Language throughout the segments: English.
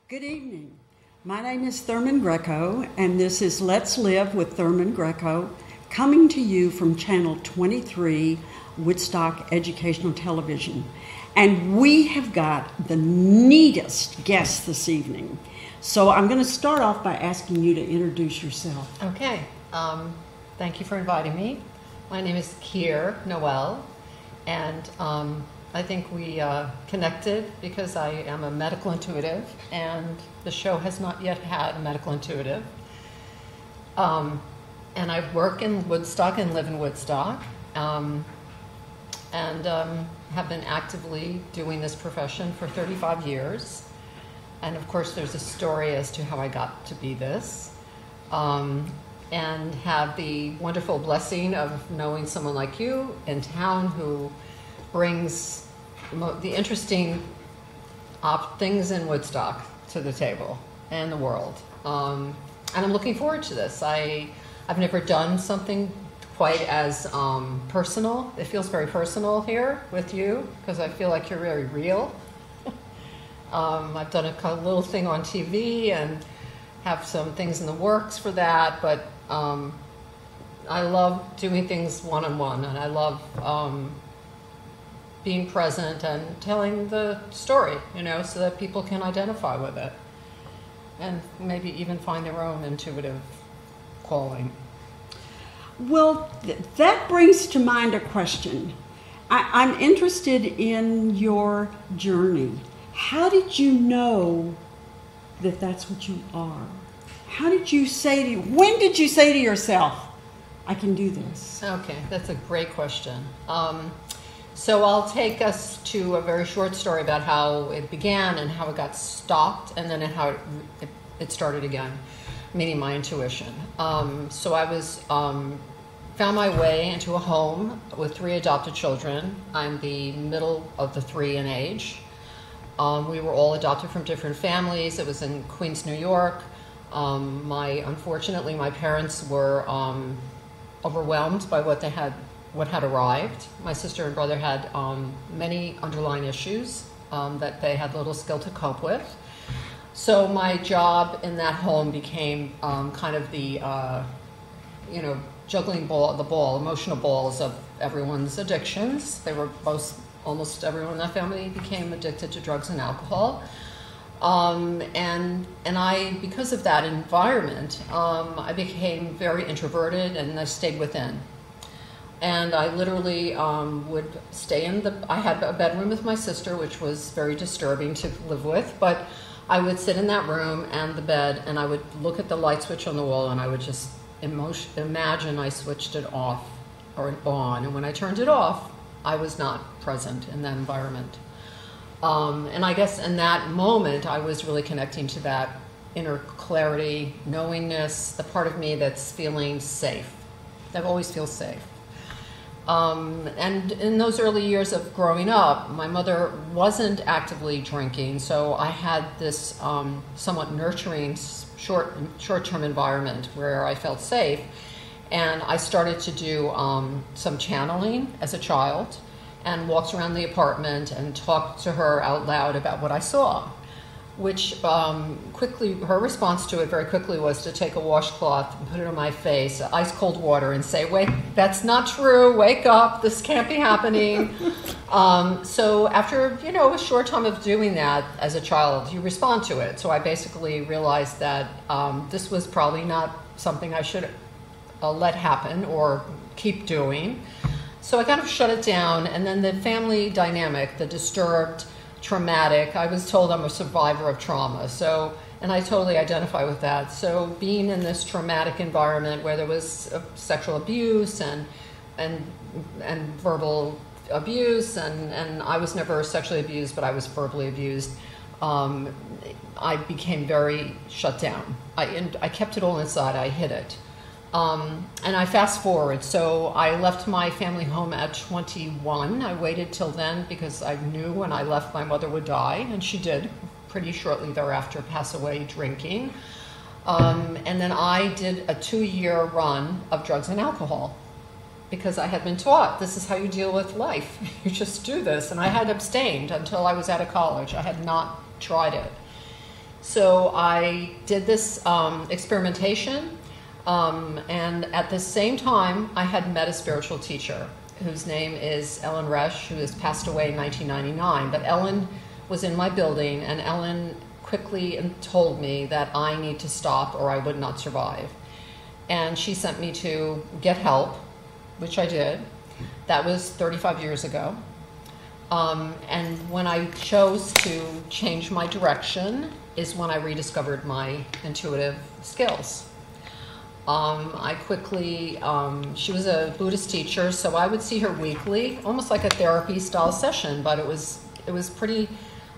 Good evening. My name is Thurman Greco, and this is Let's Live with Thurman Greco, coming to you from Channel 23, Woodstock Educational Television. And we have got the neatest guest this evening. So I'm going to start off by asking you to introduce yourself. Okay. Thank you for inviting me. My name is Kir Noel, and I think we connected because I am a medical intuitive, and the show has not yet had a medical intuitive. And I work in Woodstock and live in Woodstock, and have been actively doing this profession for 35 years. And of course, there's a story as to how I got to be this, and have the wonderful blessing of knowing someone like you in town who brings the interesting things in Woodstock to the table and the world. And I'm looking forward to this. I've never done something quite as personal. It feels very personal here with you because I feel like you're very real. I've done a little thing on TV and have some things in the works for that, but I love doing things one-on-one, and I love being present and telling the story, so that people can identify with it and maybe even find their own intuitive calling. Well, that brings to mind a question. I'm interested in your journey. How did you know that that's what you are? How did you when did you say to yourself, I can do this? Okay, that's a great question. So I'll take us to a very short story about how it began and how it got stopped, and then how it started again, meaning my intuition. So I was found my way into a home with 3 adopted children. I'm the middle of the 3 in age. We were all adopted from different families. It was in Queens, New York. Unfortunately, my parents were overwhelmed by what had arrived. My sister and brother had many underlying issues that they had little skill to cope with. So my job in that home became kind of the, juggling emotional balls of everyone's addictions. They were almost everyone in that family became addicted to drugs and alcohol. And I, because of that environment, I became very introverted, and I stayed within. And I literally would stay I had a bedroom with my sister, which was very disturbing to live with, but I would sit in that room and the bed, and I would look at the light switch on the wall, and I would just imagine I switched it off or on. And when I turned it off, I was not present in that environment. And I guess in that moment, I was really connecting to that inner clarity, knowingness, the part of me that's feeling safe, that always feels safe. And in those early years of growing up, my mother wasn't actively drinking, so I had this somewhat nurturing short-term environment where I felt safe. And I started to do some channeling as a child, and walked around the apartment and talked to her out loud about what I saw, which her response to it very quickly was to take a washcloth and put it on my face, ice cold water, and say, wait, that's not true, wake up, this can't be happening. So after, a short time of doing that as a child, you respond to it. So I basically realized that this was probably not something I should let happen or keep doing. So I kind of shut it down, and then the family dynamic, the disturbed, traumatic, I was told I'm a survivor of trauma, and I totally identify with that. So being in this traumatic environment where there was sexual abuse and verbal abuse, and I was never sexually abused, but I was verbally abused, I became very shut down. I kept it all inside, I hid it. And I fast forward, so I left my family home at 21. I waited till then because I knew when I left my mother would die, and she did pretty shortly thereafter pass away drinking. And then I did a 2-year run of drugs and alcohol because I had been taught this is how you deal with life. You just do this. And I had abstained until I was out of college. I had not tried it. So I did this experimentation, and at the same time, I had met a spiritual teacher whose name is Ellen Resch, who has passed away in 1999. But Ellen was in my building, and Ellen quickly told me that I need to stop or I would not survive. And she sent me to get help, which I did. That was 35 years ago. And when I chose to change my direction is when I rediscovered my intuitive skills. I quickly, she was a Buddhist teacher, so I would see her weekly, almost like a therapy style session, but it was pretty,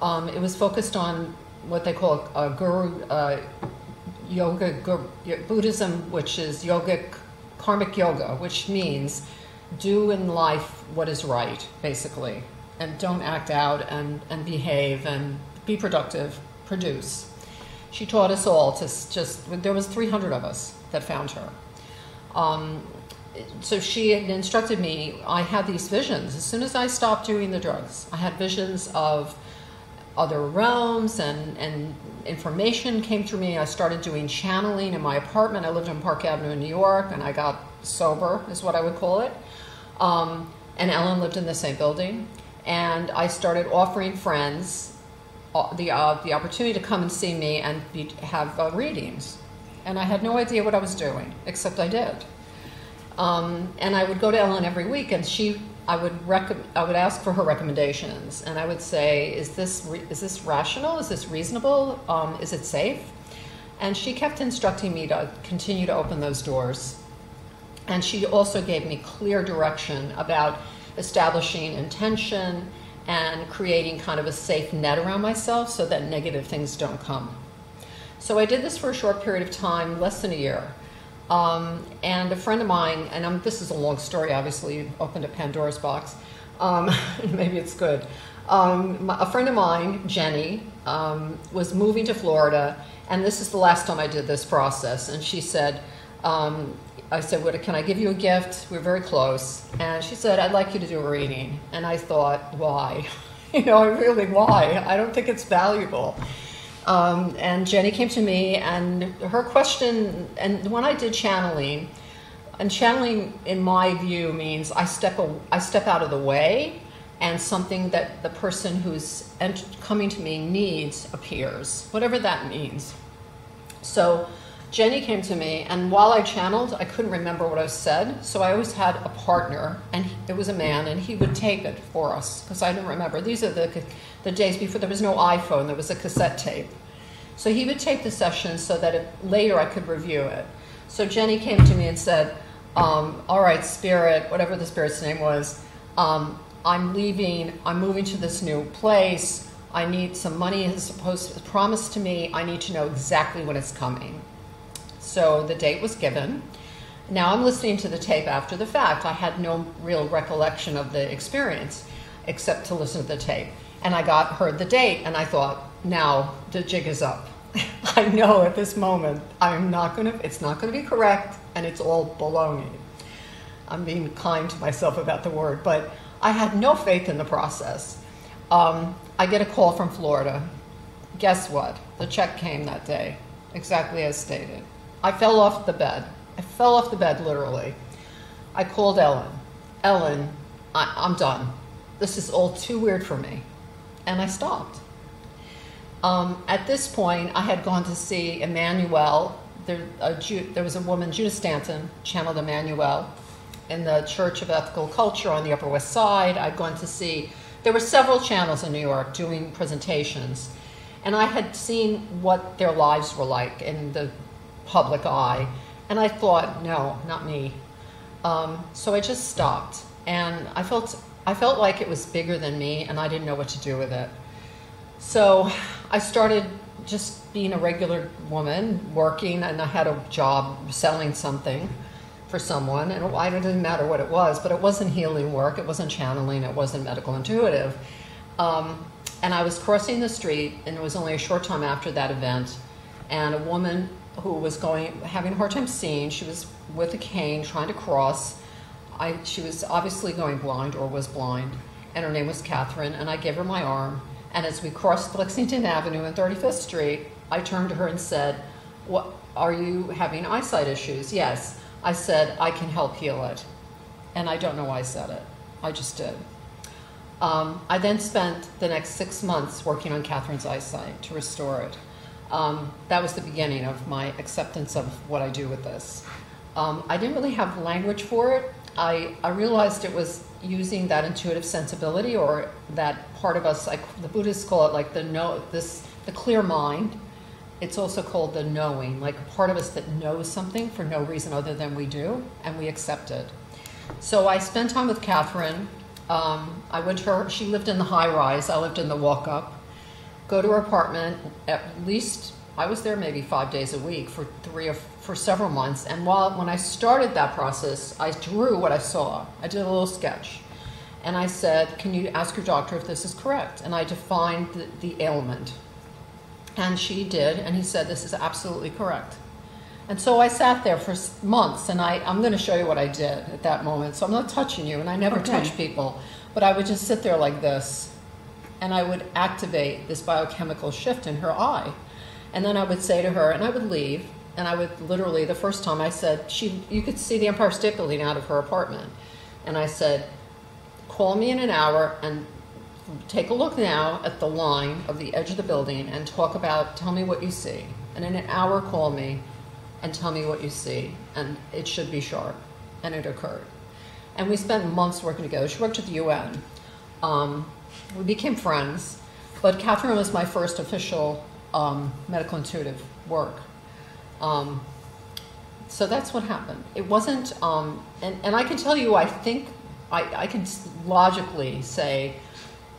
it was focused on what they call a guru, Buddhism, which is yogic, karmic yoga, which means do in life what is right, basically, and don't act out and behave and be productive, produce. She taught us all to just, there was 300 of us that found her. So she had instructed me, I had these visions. As soon as I stopped doing the drugs, I had visions of other realms and information came through me. I started doing channeling in my apartment. I lived on Park Avenue in New York, and I got sober, is what I would call it. And Ellen lived in the same building. And I started offering friends the opportunity to come and see me and have readings. And I had no idea what I was doing, except I did. And I would go to Ellen every week, and I would ask for her recommendations, and I would say, is this rational? Is this reasonable? Is it safe? And she kept instructing me to continue to open those doors. And she also gave me clear direction about establishing intention and creating kind of a safe net around myself so that negative things don't come. So I did this for a short period of time, less than a year. And a friend of mine, and this is a long story, obviously, you opened a Pandora's box. Maybe it's good. A friend of mine, Jenny, was moving to Florida, and this is the last time I did this process. And she said, I said, can I give you a gift? We're very close. And she said, I'd like you to do a reading. And I thought, why? Why? I don't think it's valuable. And Jenny came to me, and her question, and when I did channeling, and channeling in my view means I step out of the way, and something that the person who's coming to me needs appears, whatever that means. So Jenny came to me, and while I channeled, I couldn't remember what I said, so I always had a partner, and it was a man, and he would tape it for us, because I didn't remember. These are the days before there was no iPhone, there was a cassette tape. So he would tape the session so that later I could review it. So Jenny came to me and said, all right, Spirit, whatever the Spirit's name was, I'm leaving, I'm moving to this new place, I need some money is promised to me, I need to know exactly when it's coming. So the date was given. Now I'm listening to the tape after the fact. I had no real recollection of the experience except to listen to the tape. And I heard the date, and I thought, now the jig is up. I know at this moment it's not going to be correct, and it's all baloney. I'm being kind to myself about the word, but I had no faith in the process. I get a call from Florida. Guess what? The check came that day, exactly as stated. I fell off the bed. I fell off the bed, literally. I called Ellen. Ellen, I'm done. This is all too weird for me. And I stopped. At this point, I had gone to see Emmanuel. There was a woman, Judith Stanton, channeled Emmanuel in the Church of Ethical Culture on the Upper West Side. I'd gone to see, there were several channels in New York doing presentations. And I had seen what their lives were like in the public eye. And I thought, no, not me. So I just stopped. And I felt like it was bigger than me, and I didn't know what to do with it. So I started just being a regular woman, working, and I had a job selling something for someone, and it didn't matter what it was, but it wasn't healing work, it wasn't channeling, it wasn't medical intuitive. And I was crossing the street, and it was only a short time after that event, and a woman who was having a hard time seeing, she was with a cane trying to cross. She was obviously going blind or was blind, and her name was Catherine, and I gave her my arm. And as we crossed Lexington Avenue and 35th Street, I turned to her and said, "What, are you having eyesight issues?" "Yes." I said, "I can help heal it." And I don't know why I said it. I just did. I then spent the next 6 months working on Catherine's eyesight to restore it. That was the beginning of my acceptance of what I do with this. I didn't really have language for it. I realized it was using that intuitive sensibility, or that part of us, like the Buddhists call it, like the clear mind. It's also called the knowing, like a part of us that knows something for no reason other than we do, and we accept it. So I spent time with Catherine. I went to her. She lived in the high rise. I lived in the walk up. Go to her apartment. At least I was there maybe 5 days a week for several months. And when I started that process, I drew what I saw. I did a little sketch, and I said, "Can you ask your doctor if this is correct?" And I defined the ailment, and she did, and he said, "This is absolutely correct." And so I sat there for months, and I'm going to show you what I did at that moment. So I'm not touching you, and I never touch people, but I would just sit there like this, and I would activate this biochemical shift in her eye. And then I would say to her, and I would leave, and I would literally, the first time I said, you could see the Empire State Building out of her apartment. And I said, "Call me in an hour and take a look now at the line of the edge of the building and tell me what you see. And in an hour, call me and tell me what you see, and it should be sharp." And it occurred. And we spent months working together. She worked at the UN. We became friends, but Catherine was my first official medical intuitive work. So that's what happened. It wasn't, and I can tell you, I think, I can logically say,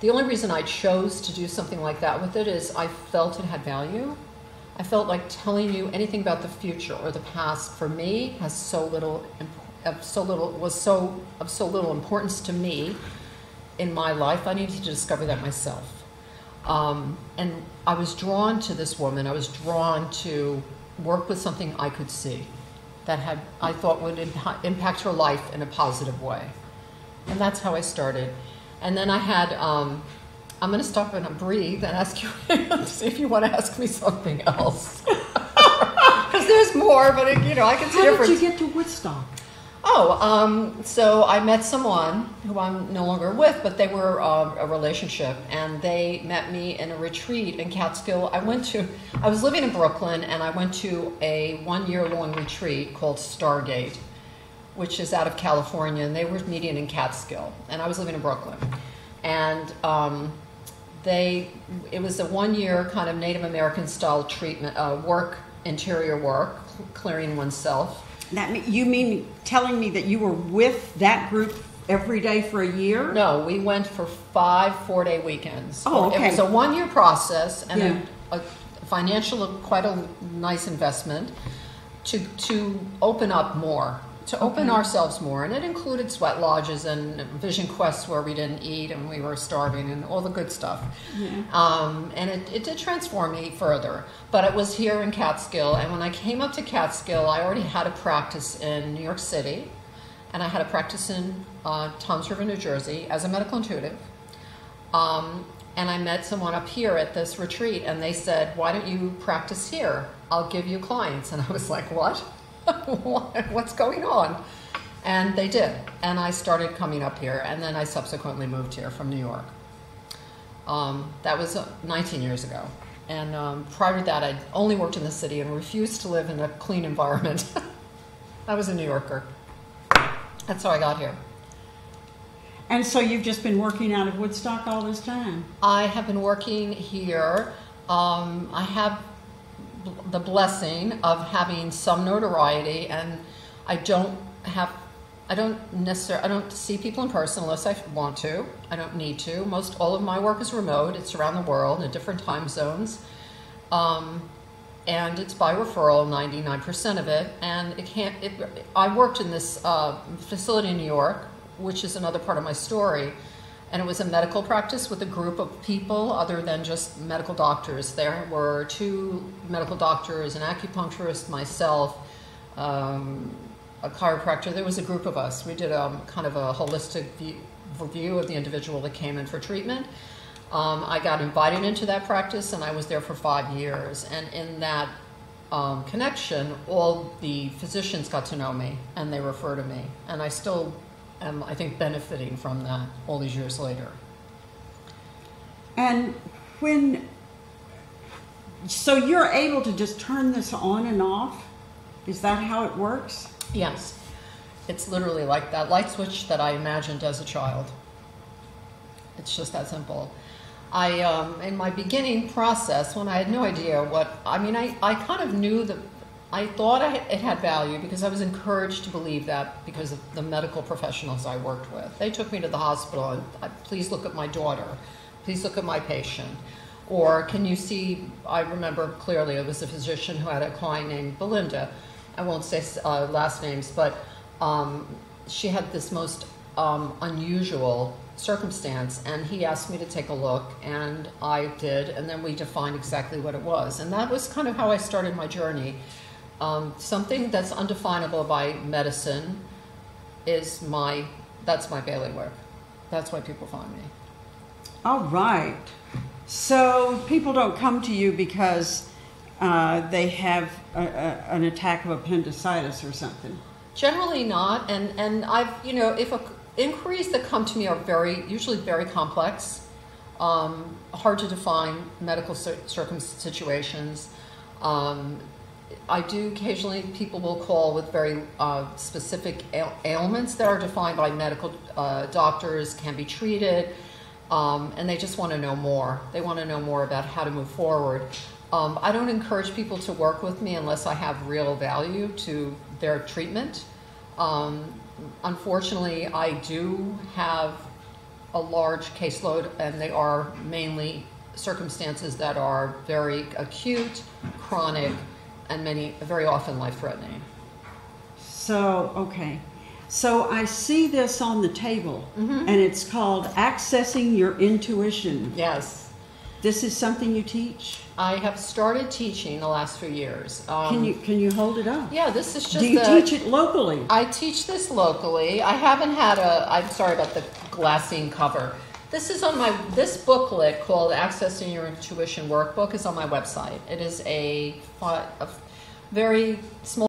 the only reason I chose to do something like that with it is I felt it had value. I felt like telling you anything about the future or the past for me has of so little importance to me in my life. I needed to discover that myself. And I was drawn to this woman. I was drawn to work with something I could see that I thought would impact her life in a positive way. And that's how I started. And then I had, I'm going to stop and breathe and ask you, see if you want to ask me something else. Because there's more, but I can see difference. How did you get to Woodstock? So I met someone who I'm no longer with, but they were a relationship, and they met me in a retreat in Catskill. I was living in Brooklyn, and I went to a 1-year-long retreat called Stargate, which is out of California, and they were meeting in Catskill, and I was living in Brooklyn. And it was a 1-year kind of Native American style treatment, interior work, clearing oneself. You mean telling me that you were with that group every day for a year? No, we went for 5 4-day weekends. Oh, okay. It was a 1-year process and a financial, quite a nice investment to open up more, to open ourselves more. And it included sweat lodges and vision quests where we didn't eat and we were starving and all the good stuff. Yeah. And it did transform me further. But it was here in Catskill. And when I came up to Catskill, I already had a practice in New York City. And I had a practice in Toms River, New Jersey as a medical intuitive. And I met someone up here at this retreat. And they said, "Why don't you practice here? I'll give you clients." And I was like, "What? What's going on?" And they did. And I started coming up here, and then I subsequently moved here from New York. That was 19 years ago. And prior to that, I only worked in the city and refused to live in a clean environment. I was a New Yorker. That's how I got here. And so you've just been working out of Woodstock all this time? I have been working here. I have the blessing of having some notoriety, and I don't see people in person unless I want to. I don't need to. All of my work is remote. It's around the world in different time zones. And it's by referral, 99% of it. And I worked in this facility in New York, which is another part of my story. And it was a medical practice with a group of people other than just medical doctors. There were 2 medical doctors, an acupuncturist, myself, a chiropractor. There was a group of us. We did kind of a holistic view of the individual that came in for treatment. I got invited into that practice, and I was there for 5 years. And in that connection, all the physicians got to know me, and they refer to me. And I still am, I think, benefiting from that all these years later. And so you're able to just turn this on and off? Is that how it works? Yes. It's literally like that light switch that I imagined as a child. It's just that simple. In my beginning process, when I had no idea I kind of knew that, I thought it had value because I was encouraged to believe that because of the medical professionals I worked with. They took me to the hospital and, please look at my daughter, please look at my patient. Or can you see, I remember clearly it was a physician who had a client named Belinda. I won't say last names, but she had this most unusual circumstance, and he asked me to take a look, and I did, and then we defined exactly what it was. And that was kind of how I started my journey. Something that's undefinable by medicine that's my bailiwick. That's why people find me. All right. So people don't come to you because they have an attack of appendicitis or something? Generally not, and I've, if inquiries that come to me are usually very complex, hard to define medical situations. I do occasionally, people will call with very specific ailments that are defined by medical doctors, can be treated, and they just want to know more. They want to know more about how to move forward. I don't encourage people to work with me unless I have real value to their treatment. Unfortunately, I do have a large caseload, and they are mainly circumstances that are very acute, chronic, and very often life-threatening. So, okay. So I see this on the table, Mm-hmm. and it's called Accessing Your Intuition. Yes. This is something you teach? I have started teaching the last few years. Can you hold it up? Yeah, this is just. Do you teach it locally? I teach this locally. I haven't had I'm sorry about the glassine cover. This is on this booklet called Accessing Your Intuition Workbook is on my website. It is a very small